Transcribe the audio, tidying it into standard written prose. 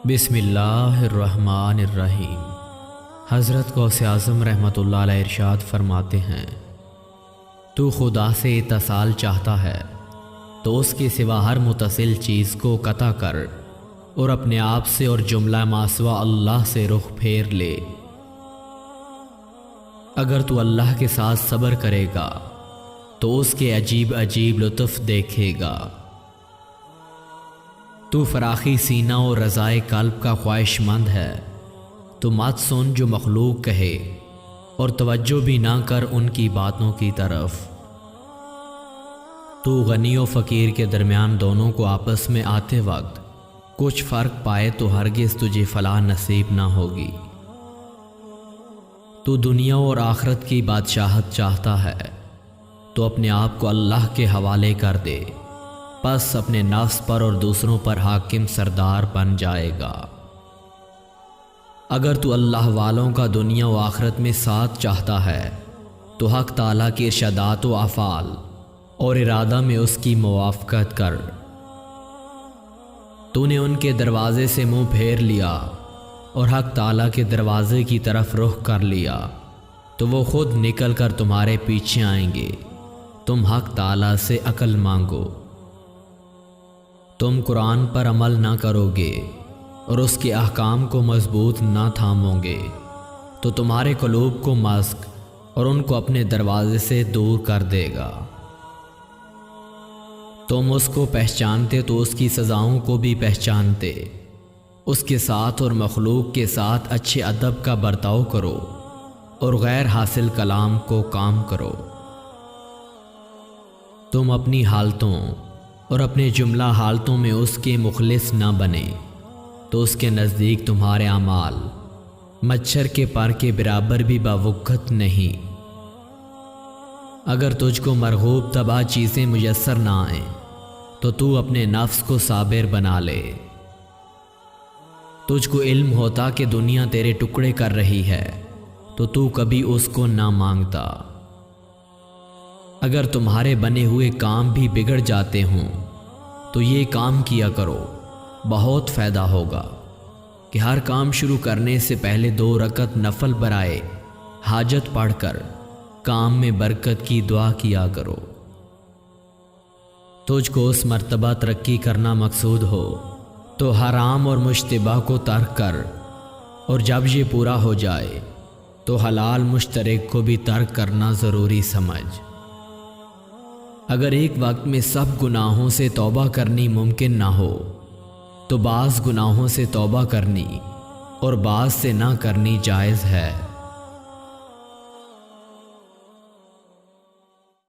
بسم اللہ الرحمن الرحیم۔ حضرت غوث اعظم رحمۃ اللہ علیہ ارشاد فرماتے ہیں، تو خدا سے اتصال چاہتا ہے تو اس کے سوا ہر متصل چیز کو قطع کر اور اپنے آپ سے اور جملہ ماسوا اللہ سے رخ پھیر لے۔ اگر تو اللہ کے ساتھ صبر کرے گا تو اس کے عجیب عجیب لطف دیکھے گا۔ تو فراخی سینہ اور رضائے قلب کا خواہش مند ہے تو مت سن جو مخلوق کہے اور توجہ بھی نہ کر ان کی باتوں کی طرف۔ تو غنی و فقیر کے درمیان دونوں کو آپس میں آتے وقت کچھ فرق پائے تو ہرگز تجھے فلاح نصیب نہ ہوگی۔ تو دنیا اور آخرت کی بادشاہت چاہتا ہے تو اپنے آپ کو اللہ کے حوالے کر دے، پس اپنے نفس پر اور دوسروں پر حاکم سردار بن جائے گا۔ اگر تو اللہ والوں کا دنیا و آخرت میں ساتھ چاہتا ہے تو حق تعالیٰ کے ارشادات و افعال اور ارادہ میں اس کی موافقت کر۔ تو نے ان کے دروازے سے منہ پھیر لیا اور حق تعالیٰ کے دروازے کی طرف رخ کر لیا تو وہ خود نکل کر تمہارے پیچھے آئیں گے۔ تم حق تعالیٰ سے عقل مانگو۔ تم قرآن پر عمل نہ کرو گے اور اس کے احکام کو مضبوط نہ تھامو گے تو تمہارے قلوب کو مسک اور ان کو اپنے دروازے سے دور کر دے گا۔ تم اس کو پہچانتے تو اس کی سزاؤں کو بھی پہچانتے۔ اس کے ساتھ اور مخلوق کے ساتھ اچھے ادب کا برتاؤ کرو اور غیر حاصل کلام کو کام کرو۔ تم اپنی حالتوں اور اپنے جملہ حالتوں میں اس کے مخلص نہ بنے تو اس کے نزدیک تمہارے اعمال مچھر کے پر کے برابر بھی باوقت نہیں۔ اگر تجھ کو مرغوب تباہ چیزیں میسر نہ آئیں تو اپنے نفس کو صابر بنا لے۔ تجھ کو علم ہوتا کہ دنیا تیرے ٹکڑے کر رہی ہے تو کبھی اس کو نہ مانگتا۔ اگر تمہارے بنے ہوئے کام بھی بگڑ جاتے ہوں تو یہ کام کیا کرو، بہت فائدہ ہوگا کہ ہر کام شروع کرنے سے پہلے 2 رکعت نفل برائے حاجت پڑھ کر کام میں برکت کی دعا کیا کرو۔ تجھ کو اس مرتبہ ترقی کرنا مقصود ہو تو حرام اور مشتبہ کو ترک کر، اور جب یہ پورا ہو جائے تو حلال مشترک کو بھی ترک کرنا ضروری سمجھ۔ اگر ایک وقت میں سب گناہوں سے توبہ کرنی ممکن نہ ہو تو بعض گناہوں سے توبہ کرنی اور بعض سے نہ کرنی جائز ہے۔